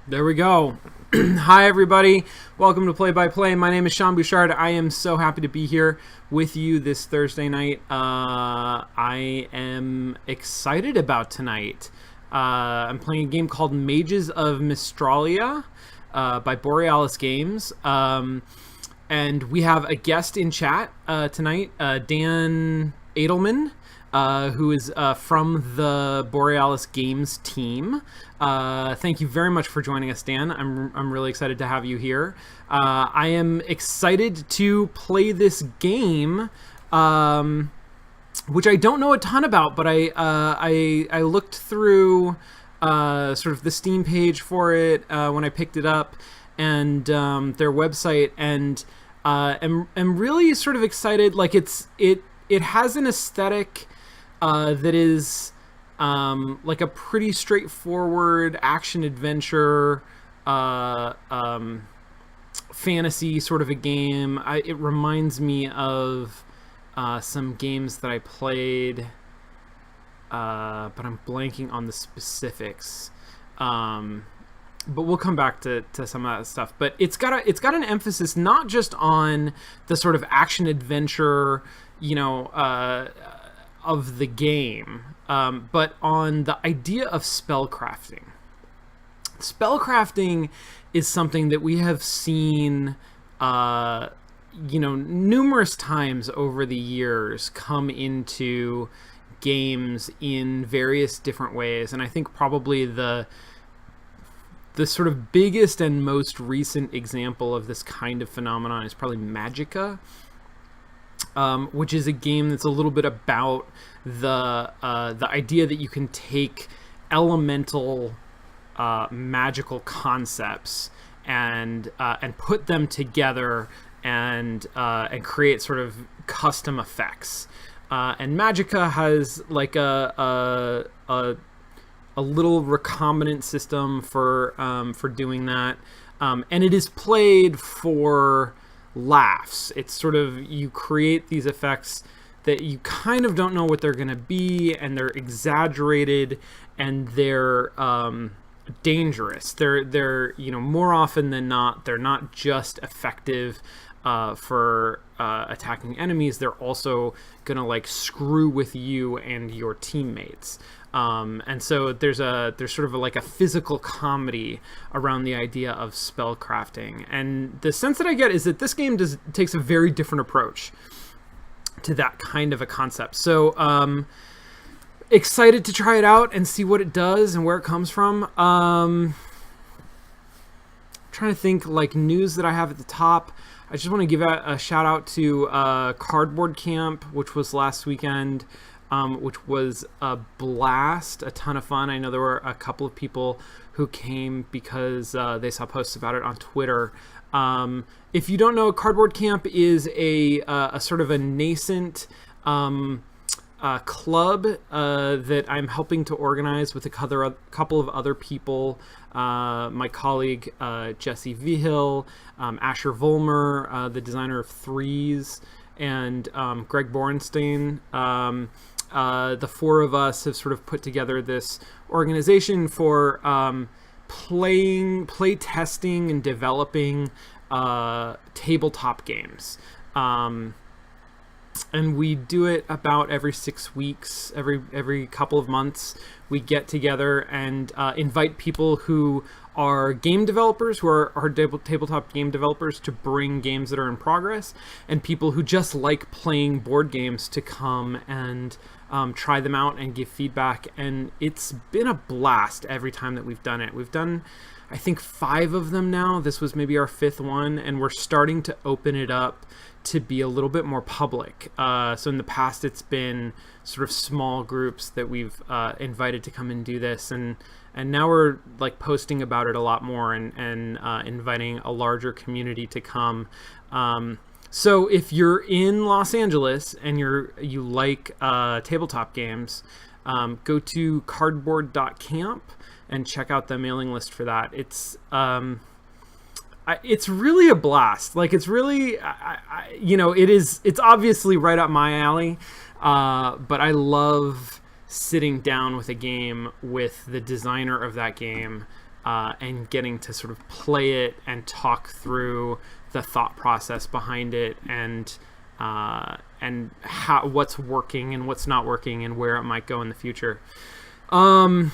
There we go. Hi, everybody. Welcome to Play by Play. My name is Sean Bouchard. I am so happy to be here with you this Thursday night. I am excited about tonight. I'm playing a game called Mages of Mystralia by Borealys Games. And we have a guest in chat tonight, Dan Adelman. Who is from the Borealys Games team. Thank you very much for joining us, Dan. I'm really excited to have you here. I am excited to play this game, which I don't know a ton about, but I looked through sort of the Steam page for it when I picked it up, and their website, and am really sort of excited. Like it has an aesthetic that is like a pretty straightforward action adventure fantasy sort of a game. It reminds me of some games that I played, but I'm blanking on the specifics. But we'll come back to some of that stuff. But it's got an emphasis not just on the sort of action adventure, of the game, but on the idea of spellcrafting. Spellcrafting is something that we have seen, numerous times over the years come into games in various different ways. And I think probably the sort of biggest and most recent example of this kind of phenomenon is probably Magicka. Which is a game that's a little bit about the idea that you can take elemental magical concepts and put them together and create sort of custom effects. And Magicka has like a little recombinant system for doing that, and it is played for laughs. It's sort of, you create these effects that you kind of don't know what they're going to be, and they're exaggerated, and they're dangerous. They're more often than not, they're not just effective for attacking enemies. They're also going to like screw with you and your teammates. And so there's sort of like a physical comedy around the idea of spellcrafting. And the sense that I get is that this game takes a very different approach to that kind of a concept. So excited to try it out and see what it does and where it comes from. Trying to think like news that I have at the top. I just want to give a shout out to Cardboard Camp, which was last weekend. Which was a blast, a ton of fun. I know there were a couple of people who came because they saw posts about it on Twitter. If you don't know, Cardboard Camp is a sort of a nascent club that I'm helping to organize with a couple of other people. My colleague Jesse Vihill, Asher Vollmer, the designer of Threes, and Greg Borenstein. The four of us have sort of put together this organization for play testing and developing tabletop games. And we do it about every 6 weeks, every couple of months. We get together and invite people who are game developers, who are tabletop game developers, to bring games that are in progress, and people who just like playing board games to come and try them out and give feedback. And it's been a blast every time that we've done it. We've done, I think, 5 of them now. This was maybe our 5th one, and we're starting to open it up to be a little bit more public. So in the past, it's been sort of small groups that we've invited to come and do this, and now we're like posting about it a lot more and inviting a larger community to come. So if you're in Los Angeles and you like tabletop games, go to cardboard.camp and check out the mailing list for that. It's really a blast. Like, it's really, it's obviously right up my alley, but I love sitting down with a game with the designer of that game and getting to sort of play it and talk through the thought process behind it, and how what's working and what's not working and where it might go in the future. I'm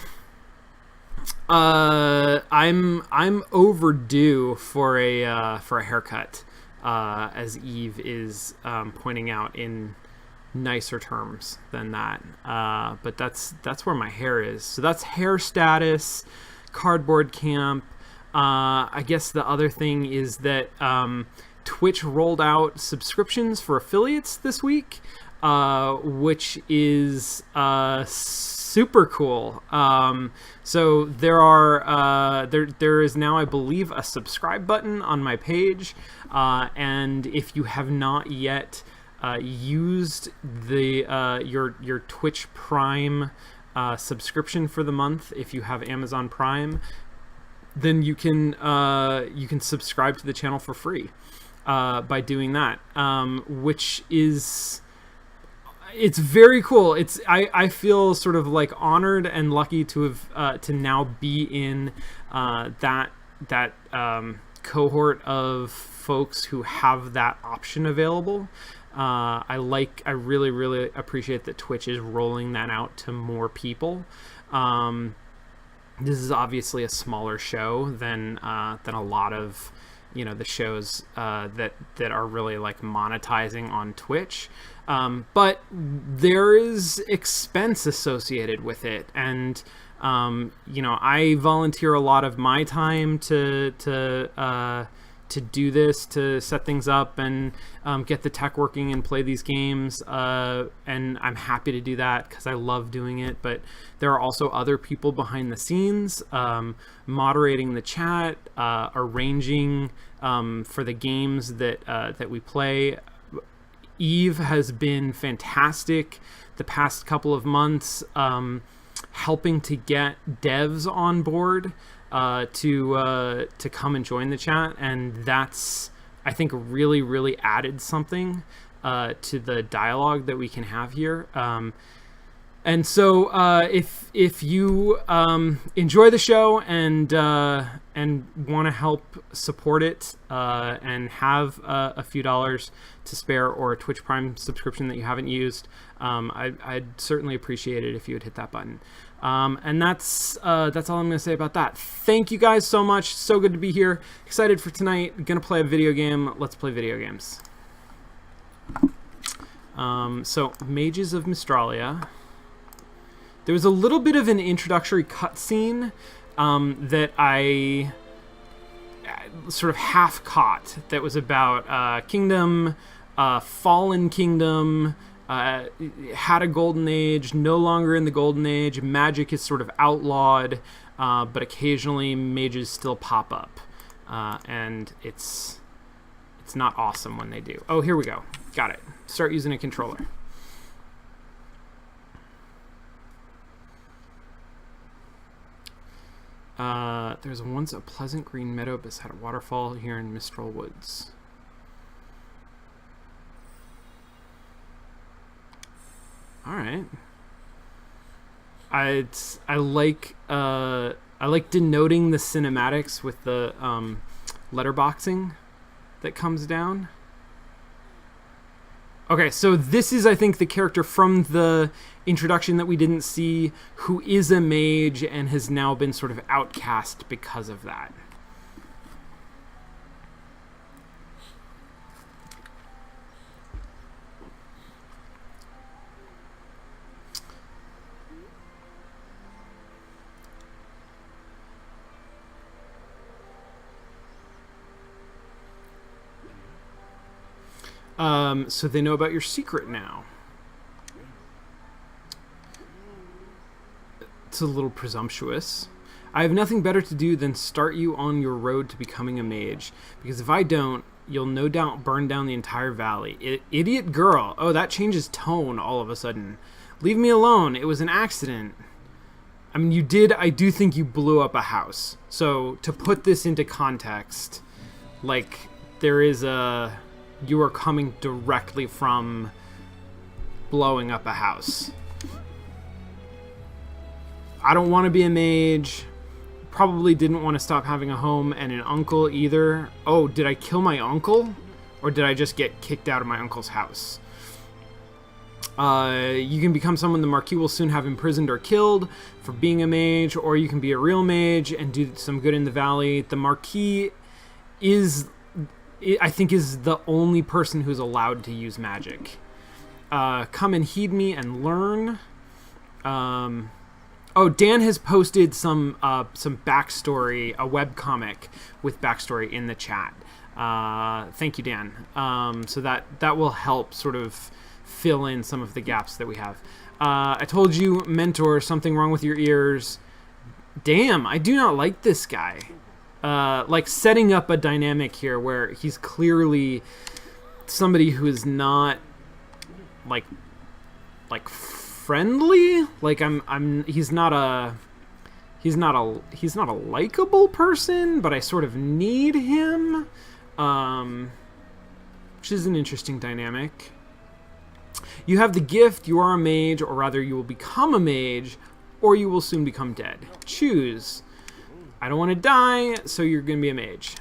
overdue for a haircut, as Eve is pointing out in nicer terms than that. But that's where my hair is. So that's hair status, cardboard camp. I guess the other thing is that Twitch rolled out subscriptions for affiliates this week, which is super cool. So there is now, I believe, a subscribe button on my page, and if you have not yet used the your Twitch Prime subscription for the month, if you have Amazon Prime, then you can subscribe to the channel for free by doing that, which is, it's very cool. I feel sort of like honored and lucky to have to now be in that cohort of folks who have that option available. I really appreciate that Twitch is rolling that out to more people. This is obviously a smaller show than a lot of, the shows that are really like monetizing on Twitch. But there is expense associated with it, and I volunteer a lot of my time to do this, to set things up and get the tech working and play these games, and I'm happy to do that because I love doing it. But there are also other people behind the scenes, moderating the chat, arranging for the games that we play. Eve has been fantastic the past couple of months, helping to get devs on board to come and join the chat, and that's, I think, really added something to the dialogue that we can have here. And so if you enjoy the show and want to help support it, and have a few dollars to spare, or a Twitch Prime subscription that you haven't used, I'd certainly appreciate it if you would hit that button. And that's all I'm going to say about that. Thank you guys so much. So good to be here. Excited for tonight. Gonna play a video game. Let's play video games. So Mages of Mystralia. There was a little bit of an introductory cutscene that I sort of half caught, that was about Kingdom, Fallen Kingdom, had a golden age, no longer in the golden age, magic is sort of outlawed, but occasionally mages still pop up, and it's not awesome when they do. Oh, here we go. Got it. Start using a controller. There's once a pleasant green meadow beside a waterfall here in Mistral Woods. All right. I like denoting the cinematics with the letterboxing that comes down. Okay, so this is, I think, the character from the introduction that we didn't see, who is a mage and has now been sort of outcast because of that. So they know about your secret now. It's a little presumptuous. I have nothing better to do than start you on your road to becoming a mage, because if I don't, you'll no doubt burn down the entire valley. Idiot girl. Oh, that changes tone all of a sudden. Leave me alone. It was an accident. I mean, I do think you blew up a house. So to put this into context, like, you are coming directly from blowing up a house. I don't want to be a mage. probably didn't want to stop having a home and an uncle either. Oh, did I kill my uncle? Or did I just get kicked out of my uncle's house? You can become someone the Marquis will soon have imprisoned or killed for being a mage, or you can be a real mage and do some good in the valley. The Marquis I think is the only person who's allowed to use magic. Come and heed me and learn. Oh, Dan has posted some backstory, a webcomic with backstory in the chat. Thank you, Dan. So that will help sort of fill in some of the gaps that we have. I told you, mentor, something wrong with your ears. Damn, I do not like this guy. Like setting up a dynamic here where he's clearly somebody who is not like friendly. Like he's not a likable person, but I sort of need him. Which is an interesting dynamic. You have the gift, you are a mage, or rather you will become a mage, or you will soon become dead. Choose. I don't want to die, so you're going to be a mage.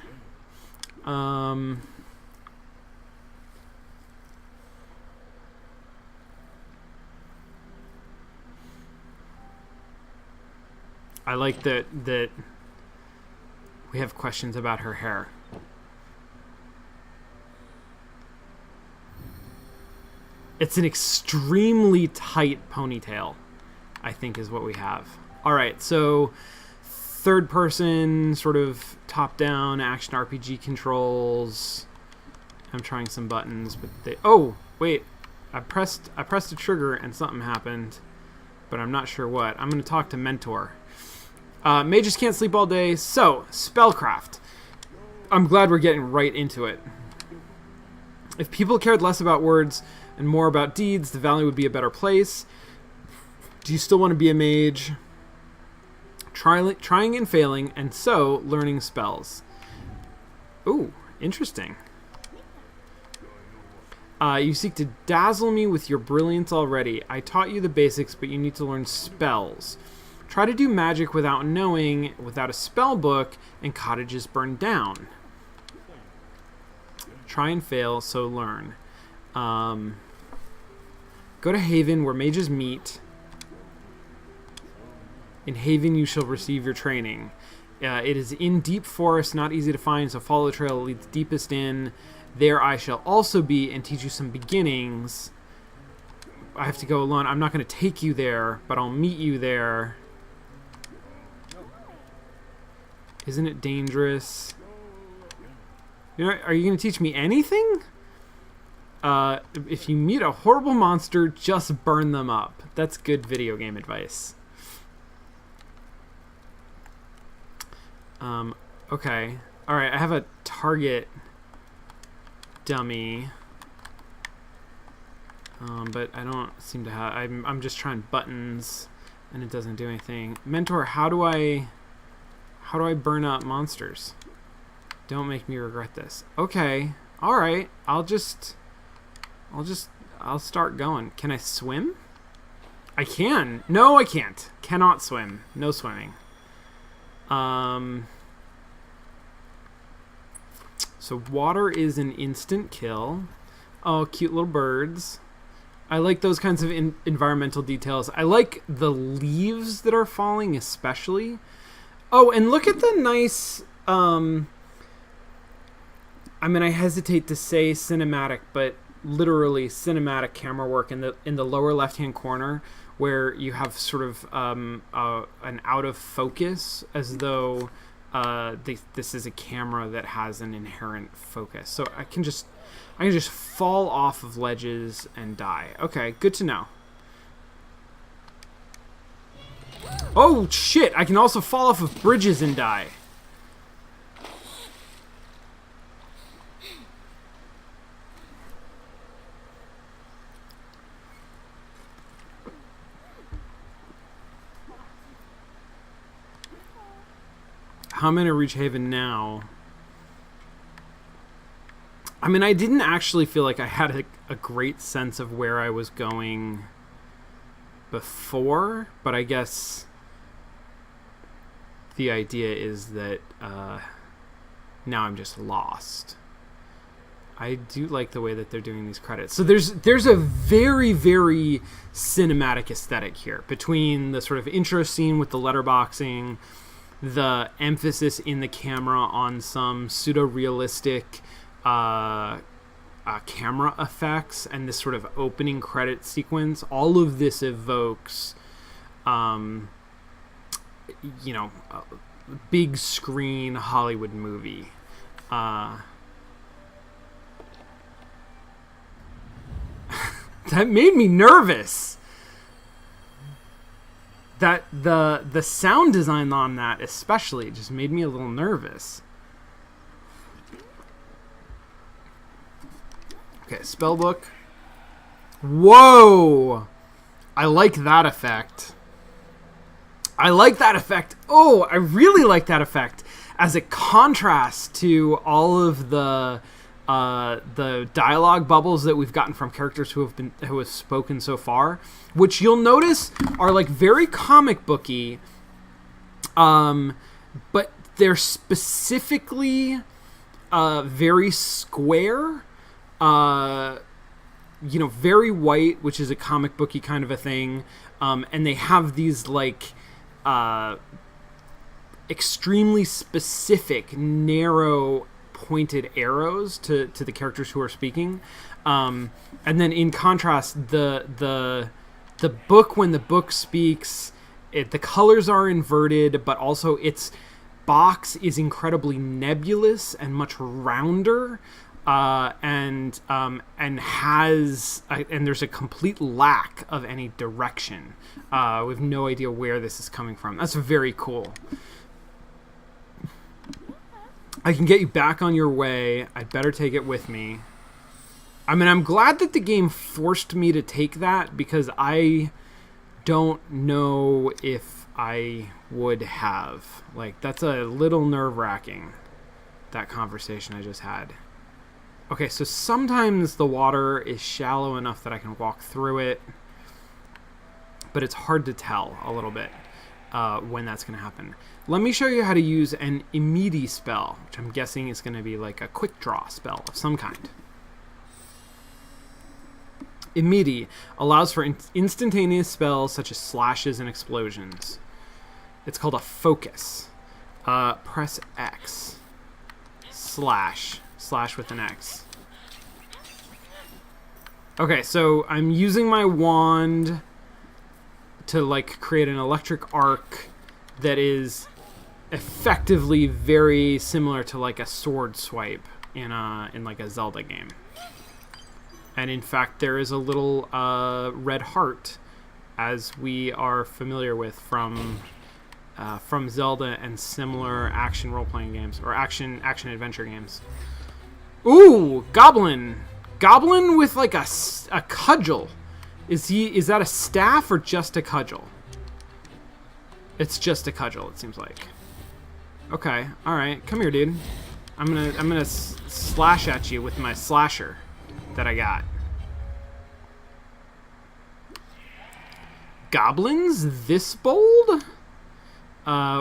I like that we have questions about her hair. It's an extremely tight ponytail, I think is what we have. All right, so third person, sort of top-down action RPG controls. I'm trying some buttons, but oh, wait. I pressed a trigger and something happened, but I'm not sure what. I'm going to talk to Mentor. Mages can't sleep all day, so spellcraft. I'm glad we're getting right into it. If people cared less about words and more about deeds, the valley would be a better place. Do you still want to be a mage? Trying and failing, and so learning spells. Ooh, interesting. You seek to dazzle me with your brilliance already. I taught you the basics, but you need to learn spells. Try to do magic without knowing, without a spell book, and cottages burned down. Try and fail, so learn. Go to Haven, where mages meet. In Haven, you shall receive your training. It is in deep forest, not easy to find, so follow the trail that leads deepest in. There I shall also be and teach you some beginnings. I have to go alone. I'm not going to take you there, but I'll meet you there. Isn't it dangerous? Are you going to teach me anything? If you meet a horrible monster, just burn them up. That's good video game advice. Okay. Alright, I have a target dummy. But I don't seem to have... I'm just trying buttons, and it doesn't do anything. Mentor, how do I burn up monsters? Don't make me regret this. Okay. Alright. I'll start going. Can I swim? I can. No, I can't. Cannot swim. No swimming. So water is an instant kill. Oh, cute little birds. I like those kinds of environmental details. I like the leaves that are falling especially. Oh, and look at the nice... I mean, I hesitate to say cinematic, but literally cinematic camera work in the lower left-hand corner, where you have sort of an out of focus, as though this is a camera that has an inherent focus. So I can just fall off of ledges and die. Okay, good to know. Oh shit! I can also fall off of bridges and die. How am I going to reach Haven now? I mean, I didn't actually feel like I had a great sense of where I was going before, but I guess the idea is that now I'm just lost. I do like the way that they're doing these credits. So there's a very, very cinematic aesthetic here between the sort of intro scene with the letterboxing, the emphasis in the camera on some pseudo-realistic camera effects, and this sort of opening credit sequence. All of this evokes, big screen Hollywood movie. That made me nervous. That the sound design on that especially just made me a little nervous. Okay, spellbook. Whoa! I like that effect. Oh, I really like that effect as a contrast to all of the dialogue bubbles that we've gotten from characters who have spoken so far, which you'll notice are like very comic booky, but they're specifically very square, very white, which is a comic booky kind of a thing, and they have these like extremely specific, narrow, pointed arrows to the characters who are speaking, and then in contrast, the book, when the book speaks, the colors are inverted, but also its box is incredibly nebulous and much rounder, and there's a complete lack of any direction. We have no idea where this is coming from. That's very cool. I can get you back on your way. I'd better take it with me. I mean, I'm glad that the game forced me to take that, because I don't know if I would have. Like, that's a little nerve-wracking, that conversation I just had. Okay, so sometimes the water is shallow enough that I can walk through it, but it's hard to tell a little bit when that's going to happen. Let me show you how to use an immediate spell, which I'm guessing is going to be like a quick draw spell of some kind. Immediate allows for instantaneous spells such as slashes and explosions. It's called a focus. Press X. Slash with an X. Okay, so I'm using my wand to like create an electric arc that is effectively very similar to like a sword swipe in like a Zelda game. And in fact, there is a little red heart, as we are familiar with from Zelda and similar action role-playing games, or action adventure games. Ooh, goblin with like a cudgel. Is that a staff or just a cudgel? It's just a cudgel, it seems like. Okay, all right, come here, dude. I'm gonna slash at you with my slasher that I got. Goblins this bold?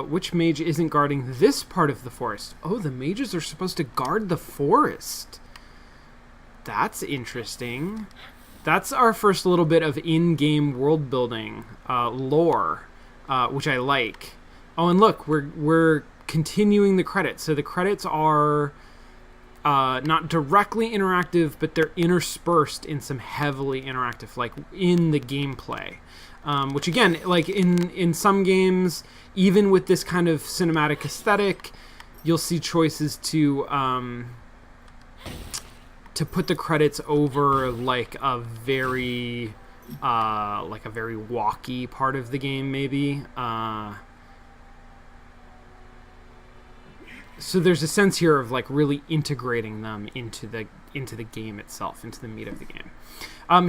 Which mage isn't guarding this part of the forest? Oh, the mages are supposed to guard the forest. That's interesting. That's our first little bit of in-game world building lore, which I like. Oh, and look, we're continuing the credits. So the credits are not directly interactive, but they're interspersed in some heavily interactive, like in the gameplay. Which again, like in some games, even with this kind of cinematic aesthetic, you'll see choices to put the credits over like a very walky part of the game, maybe. So there's a sense here of like really integrating them into the game itself, into the meat of the game.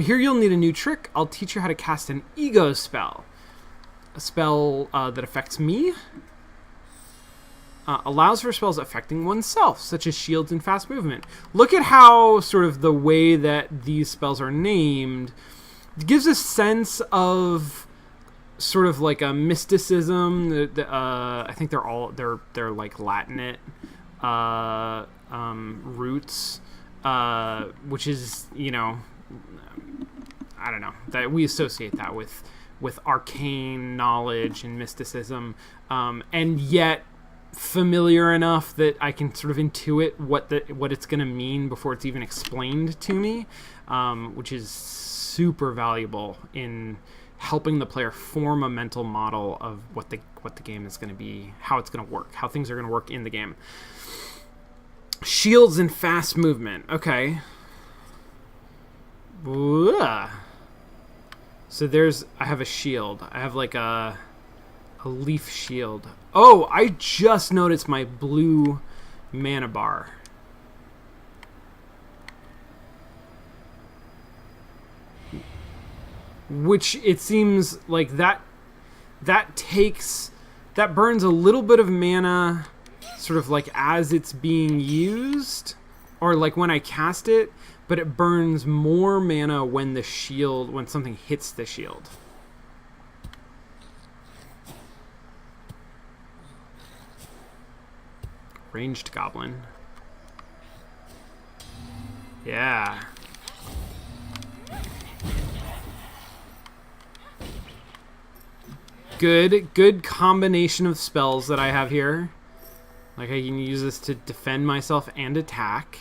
Here you'll need a new trick. I'll teach you how to cast an ego spell. A spell that affects me. Allows for spells affecting oneself, such as shields and fast movement. Look at how sort of the way that these spells are named gives a sense of sort of like a mysticism. I think they're like Latinate roots, which is, you know, I don't know, that we associate that with arcane knowledge and mysticism, and yet familiar enough that I can sort of intuit what it's going to mean before it's even explained to me, which is super valuable in helping the player form a mental model of what the game is going to be, how it's going to work, how things are going to work in the game. Shields and fast movement. Okay. Ugh. So I have a shield. I have like a leaf shield. Oh, I just noticed my blue mana bar. Which it seems like that burns a little bit of mana sort of like as it's being used, or like when I cast it, but it burns more mana when something hits the shield. Ranged goblin. Yeah. Good combination of spells that I have here. Like, I can use this to defend myself and attack.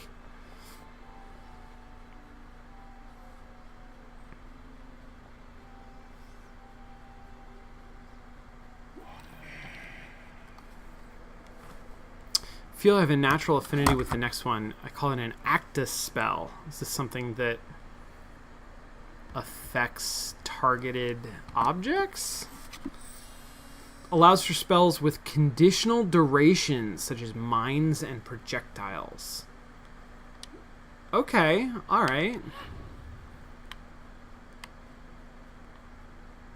I feel I have a natural affinity with the next one. I call it an Actus spell. Is this something that affects targeted objects? Allows for spells with conditional durations, such as mines and projectiles. Okay, alright.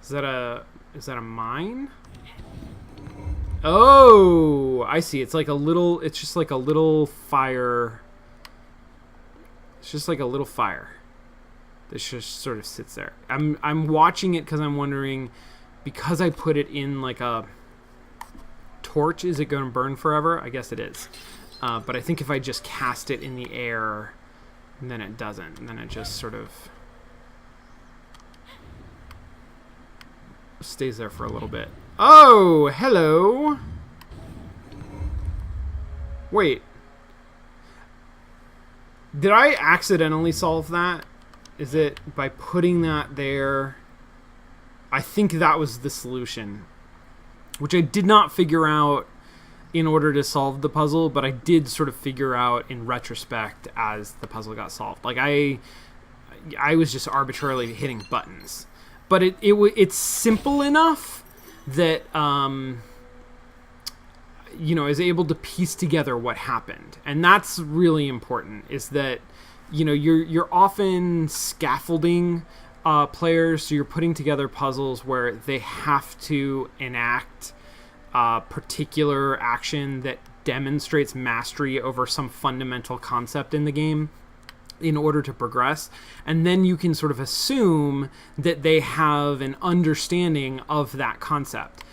Is that a mine? Oh, I see. It's just like a little fire. It's just like a little fire that just sort of sits there. I'm watching it because I'm wondering, because I put it in like a torch, is it going to burn forever? I guess it is. But I think if I just cast it in the air, then it doesn't. And then it just sort of stays there for a little bit. Oh, hello. Wait. Did I accidentally solve that? Is it by putting that there? I think that was the solution, which I did not figure out in order to solve the puzzle, but I did sort of figure out in retrospect as the puzzle got solved. Like, I was just arbitrarily hitting buttons. But it's simple enough that is able to piece together what happened, and that's really important. Is that you're often scaffolding players, so you're putting together puzzles where they have to enact a particular action that demonstrates mastery over some fundamental concept in the game in order to progress, and then you can sort of assume that they have an understanding of that concept.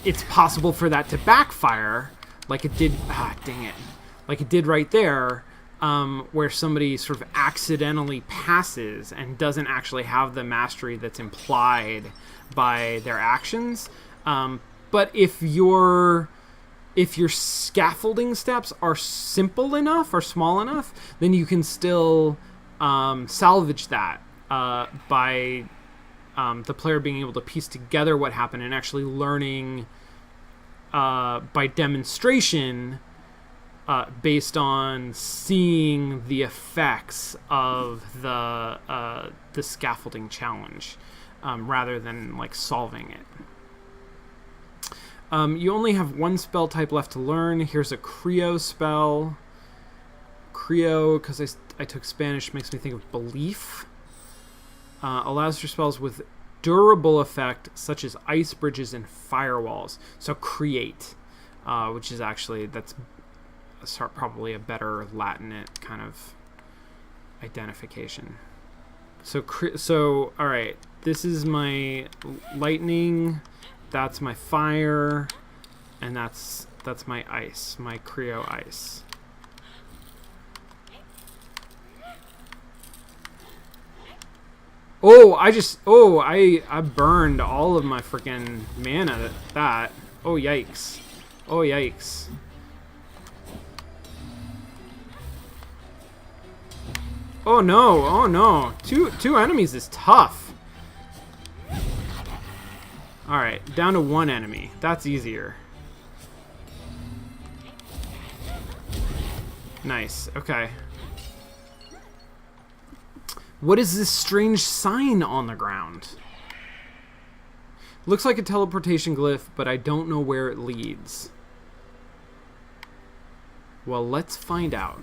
It's possible for that to backfire, like it did. Dang it! Like it did right there, where somebody sort of accidentally passes and doesn't actually have the mastery that's implied by their actions. But if your scaffolding steps are simple enough or small enough, then you can still salvage that by the player being able to piece together what happened and actually learning by demonstration based on seeing the effects of the scaffolding challenge rather than like solving it. You only have one spell type left to learn. Here's a Creo spell. Creo, because I took Spanish, makes me think of belief. Allows for spells with durable effect, such as ice bridges and firewalls. So create, which is actually, that's probably a better Latinate kind of identification. So all right, this is my lightning, that's my fire, and that's my ice, my Creo ice. Oh, I burned all of my freaking mana at that. Oh, yikes. Oh, yikes. Oh, no. Oh, no. Two enemies is tough. Alright, down to one enemy. That's easier. Nice. Okay. What is this strange sign on the ground? Looks like a teleportation glyph, but I don't know where it leads. Well, let's find out.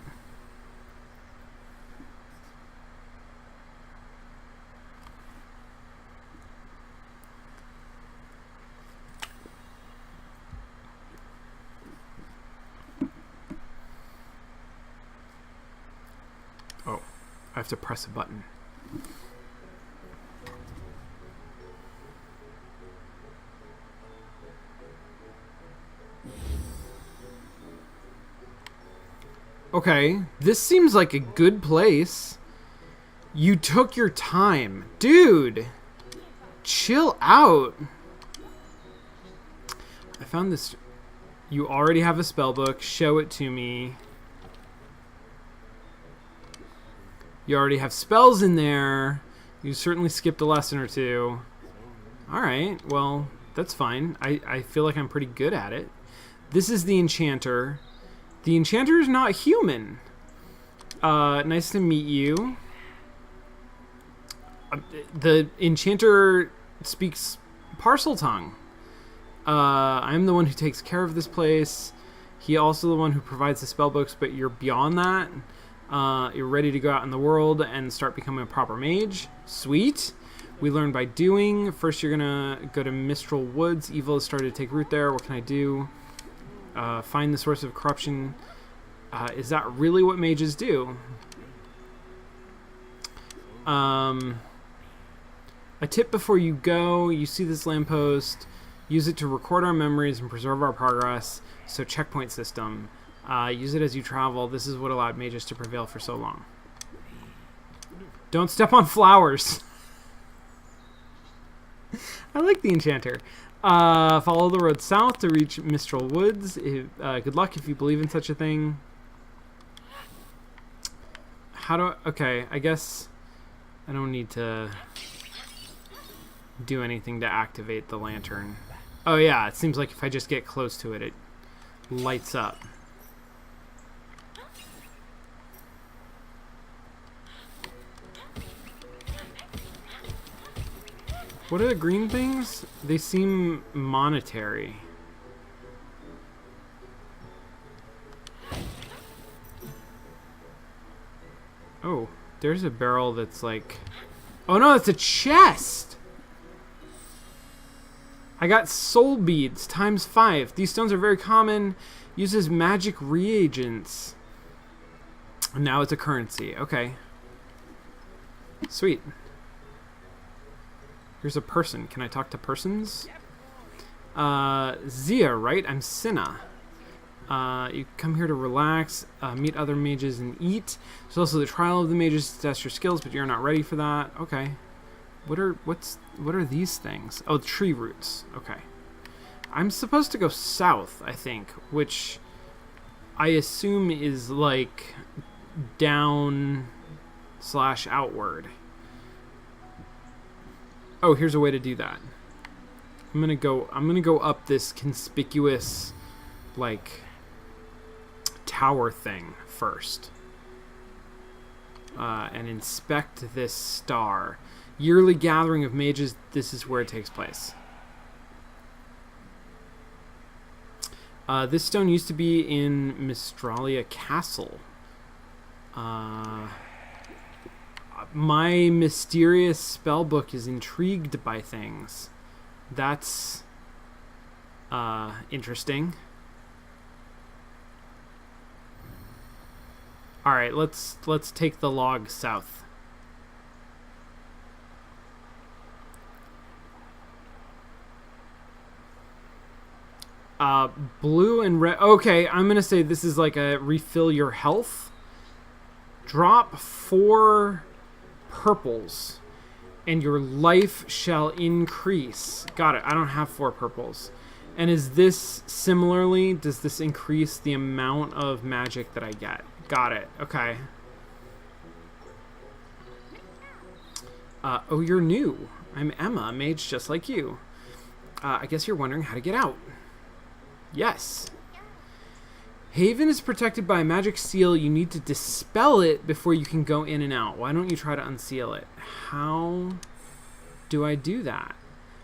Oh, I have to press a button. Okay, this seems like a good place. You took your time. Dude, chill out. I found this. You already have a spell book. Show it to me. You already have spells in there. You certainly skipped a lesson or two. Alright, well, that's fine. I feel like I'm pretty good at it. This is the enchanter. The enchanter is not human. Nice to meet you. The enchanter speaks parcel tongue. I'm the one who takes care of this place. He also the one who provides the spell books, but you're beyond that. You're ready to go out in the world and start becoming a proper mage. Sweet. We learn by doing. First, you're gonna go to Mistral Woods. Evil has started to take root there. What can I do? Find the source of corruption. Is that really what mages do? A tip before you go. You see this lamppost. Use it to record our memories and preserve our progress. So checkpoint system. Use it as you travel. This is what allowed mages to prevail for so long. Don't step on flowers. I like the enchanter. Follow the road south to reach Mistral Woods. Good luck if you believe in such a thing. How do I... Okay, I guess I don't need to do anything to activate the lantern. Oh yeah, it seems like if I just get close to it, it lights up. What are the green things? They seem monetary. Oh, there's a barrel that's like... Oh no, it's a chest! I got soul beads times 5. These stones are very common. Uses magic reagents. And now it's a currency. Okay. Sweet. Here's a person. Can I talk to persons? Zia, right? I'm Cinna. You come here to relax, meet other mages, and eat. There's also the trial of the mages to test your skills, but you're not ready for that. Okay. What are these things? Oh, tree roots. Okay. I'm supposed to go south, I think, which I assume is like down / outward. Oh, here's a way to do that. I'm gonna go up this conspicuous, like, tower thing first. And inspect this star. Yearly gathering of mages, this is where it takes place. This stone used to be in Mystralia Castle. My mysterious spellbook is intrigued by things. That's interesting. All right, let's take the log south. Blue and red. Okay, I'm going to say this is like a refill your health. Drop 4 purples, and your life shall increase. Got it. I don't have 4 purples. And is this similarly, does this increase the amount of magic that I get? Got it. Okay. Oh, you're new. I'm Emma, a mage just like you. I guess you're wondering how to get out. Yes. Haven is protected by a magic seal. You need to dispel it before you can go in and out. Why don't you try to unseal it? How do I do that?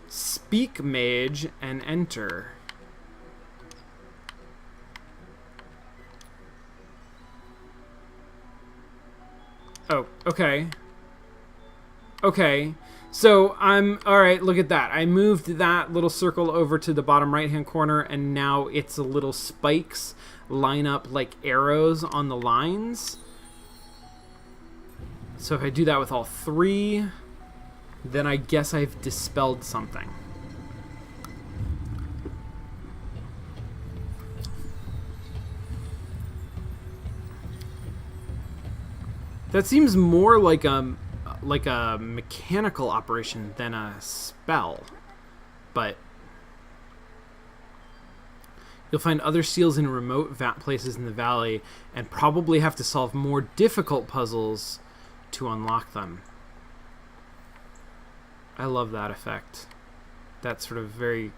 Speak mage and enter. Oh, okay. Okay. So alright, look at that. I moved that little circle over to the bottom right hand corner, and now it's a little spikes line up like arrows on the lines. So if I do that with all 3, then I guess I've dispelled something. That seems more like a mechanical operation than a spell, but you'll find other seals in remote places in the valley and probably have to solve more difficult puzzles to unlock them. I love that effect. That's sort of very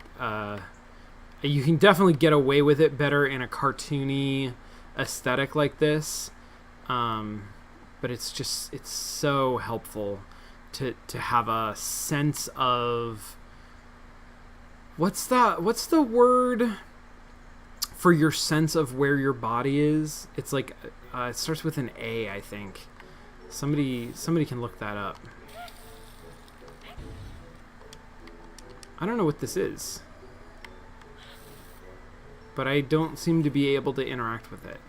you can definitely get away with it better in a cartoony aesthetic like this. But it's so helpful to have a sense of what's the word for your sense of where your body is? It's like it starts with an A, I think. Somebody can look that up. I don't know what this is, but I don't seem to be able to interact with it.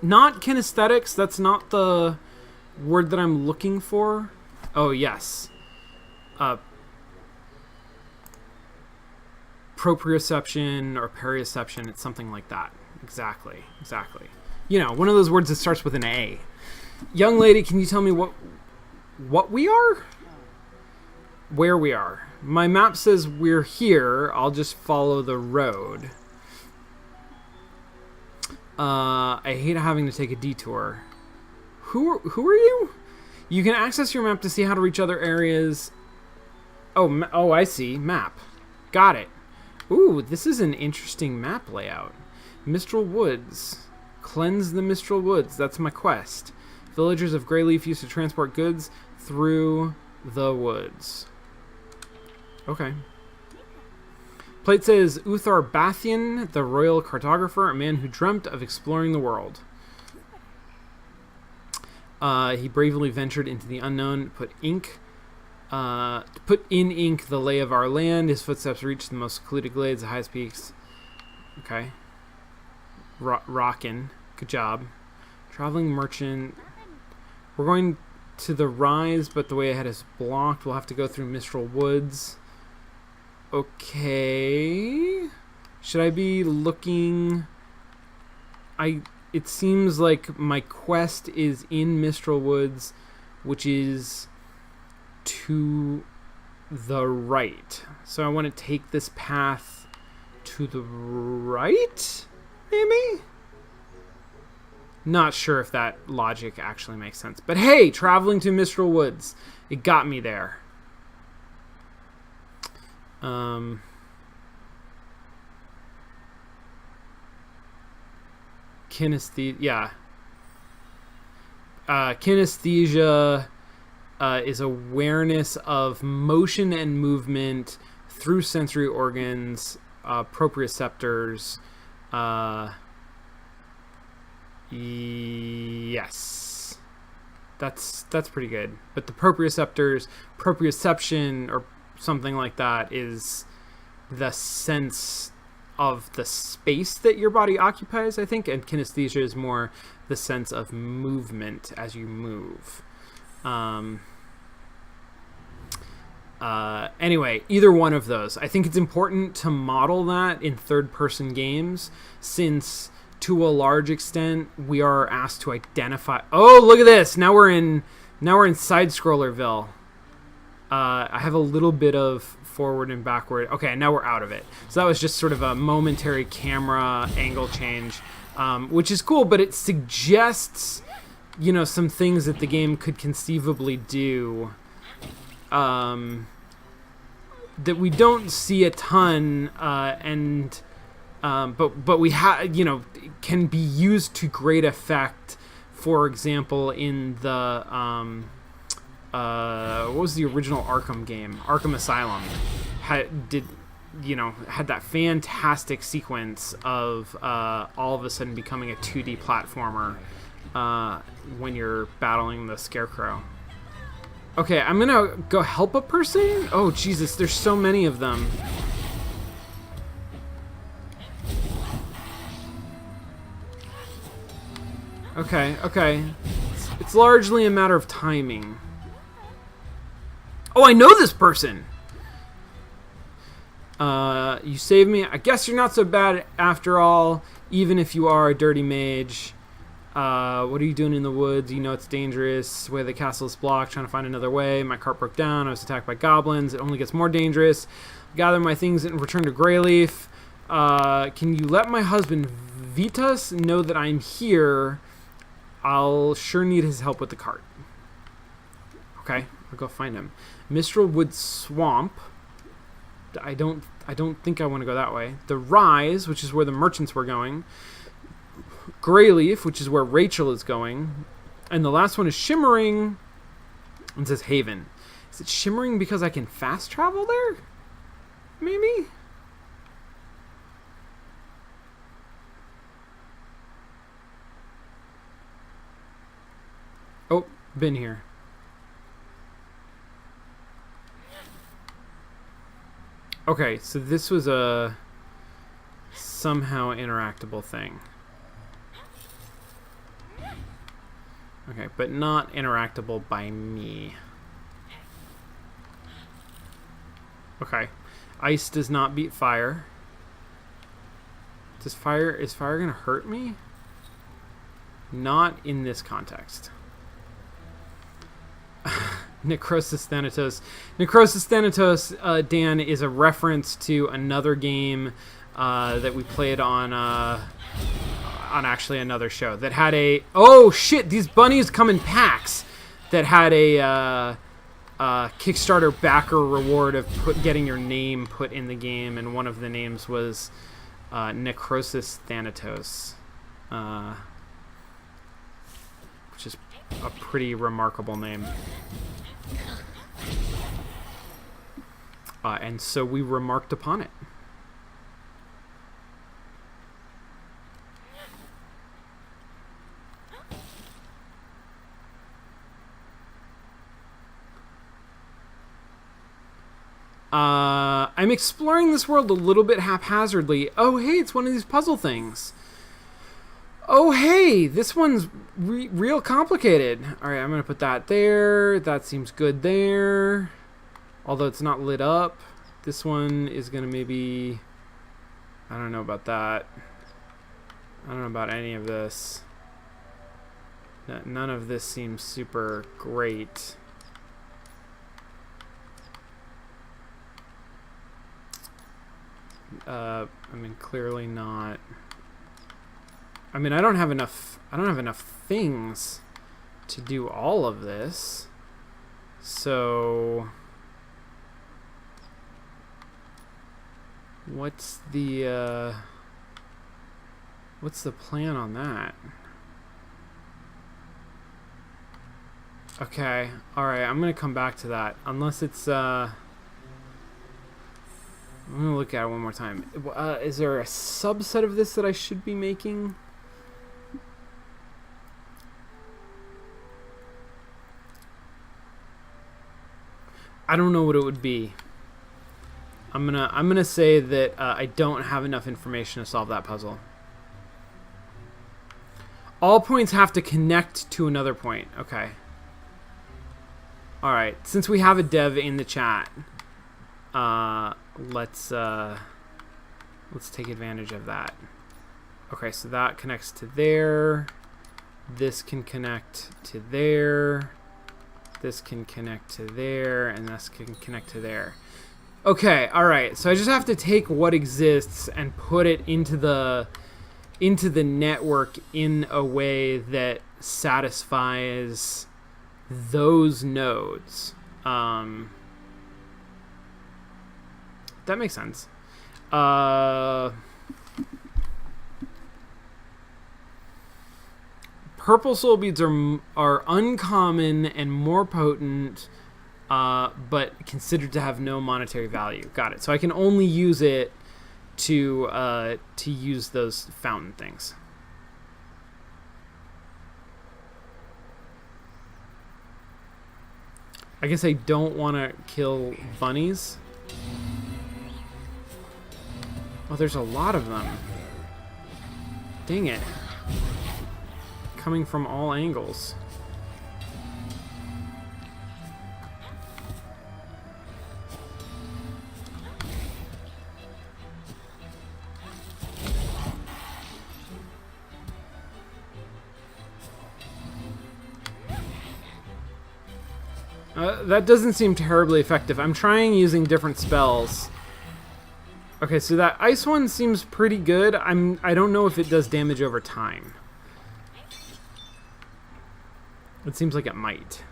Not kinesthetics, that's not the word that I'm looking for. Oh, yes. Proprioception or perioception, it's something like that. Exactly. You know, one of those words that starts with an A. Young lady, can you tell me what we are? Where we are. My map says we're here. I'll just follow the road. I hate having to take a detour. Who are you? You can access your map to see how to reach other areas. Oh, I see. Map. Got it. Ooh, this is an interesting map layout. Mistral Woods. Cleanse the Mistral Woods. That's my quest. Villagers of Greyleaf used to transport goods through the woods. Okay. Plate says, Uthar Bathian, the royal cartographer, a man who dreamt of exploring the world. He bravely ventured into the unknown, put in ink the lay of our land. His footsteps reached the most secluded glades, the highest peaks. Okay. Rockin'. Good job. Traveling merchant. We're going to the rise, but the way ahead is blocked. We'll have to go through Mistral Woods. Okay. Should I be looking... It seems like my quest is in Mistral Woods, which is to the right. So I want to take this path to the right, maybe? Not sure if that logic actually makes sense. But hey, traveling to Mistral Woods. It got me there. Kinesthesia, yeah. Kinesthesia is awareness of motion and movement through sensory organs, proprioceptors. Yes, that's pretty good. But the proprioceptors, proprioception, or something like that, is the sense of the space that your body occupies, I think, and kinesthesia is more the sense of movement as you move. Anyway, either one of those. I think it's important to model that in third-person games, since to a large extent we are asked to identify. Oh, look at this! Now we're in side-scrollerville. I have a little bit of forward and backward. Okay, now we're out of it. So that was just sort of a momentary camera angle change, which is cool, but it suggests, some things that the game could conceivably do. That we don't see a ton, but we have, can be used to great effect. For example, in the what was the original Arkham game? Arkham Asylum had that fantastic sequence of all of a sudden becoming a 2D platformer when you're battling the Scarecrow. Okay, I'm gonna go help a person? Oh, Jesus, there's so many of them. Okay. It's largely a matter of timing. Oh, I know this person! You saved me. I guess you're not so bad after all, even if you are a dirty mage. What are you doing in the woods? You know it's dangerous. The way the castle is blocked. Trying to find another way. My cart broke down. I was attacked by goblins. It only gets more dangerous. Gather my things and return to Greyleaf. Can you let my husband Vitas know that I'm here? I'll sure need his help with the cart. Okay, I'll go find him. Mistral Wood Swamp. I don't think I want to go that way. The Rise, which is where the merchants were going. Greyleaf, which is where Rachel is going. And the last one is Shimmering. And says Haven. Is it Shimmering because I can fast travel there? Maybe? Oh, been here. Okay, so this was a somehow interactable thing. Okay, but not interactable by me. Okay. Ice does not beat fire. Is fire gonna hurt me? Not in this context. Necrosis Thanatos. Necrosis Thanatos, Dan, is a reference to another game that we played on actually another show that had a... Oh, shit! These bunnies come in packs! That had a Kickstarter backer reward of getting your name put in the game, and one of the names was Necrosis Thanatos. Which is a pretty remarkable name. And so we remarked upon it. I'm exploring this world a little bit haphazardly. Oh, hey, it's one of these puzzle things. Oh, hey, this one's real complicated. All right, I'm going to put that there. That seems good there. Although it's not lit up. This one is going to maybe... I don't know about that. I don't know about any of this. None of this seems super great. I mean, clearly not. I mean, I don't have enough things to do all of this. So what's the plan on that? Okay. All right, I'm going to come back to that unless it's I'm going to look at it one more time. Is there a subset of this that I should be making? I don't know what it would be. I'm gonna say that I don't have enough information to solve that puzzle. All points have to connect to another point. Okay. All right. Since we have a dev in the chat, let's take advantage of that. Okay, so that connects to there. This can connect to there. This can connect to there, and this can connect to there. Okay, all right. So I just have to take what exists and put it into the network in a way that satisfies those nodes. That makes sense. Purple soul beads are uncommon and more potent, but considered to have no monetary value. Got it. So I can only use it to use those fountain things. I guess I don't want to kill bunnies. Oh, there's a lot of them. Dang it. Coming from all angles. That doesn't seem terribly effective. I'm trying using different spells. Okay, so that ice one seems pretty good. I don't know if it does damage over time. It seems like it might.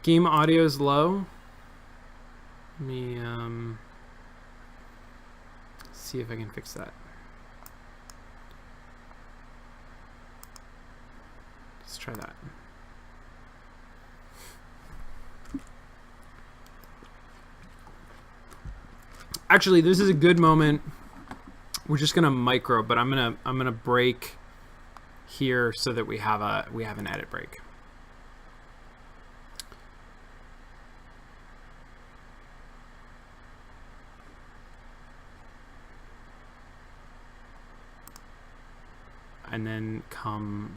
Game audio is low. Let me see if I can fix that. Let's try that. Actually, this is a good moment. We're just gonna micro, but I'm gonna break here so that we have an edit break. And then come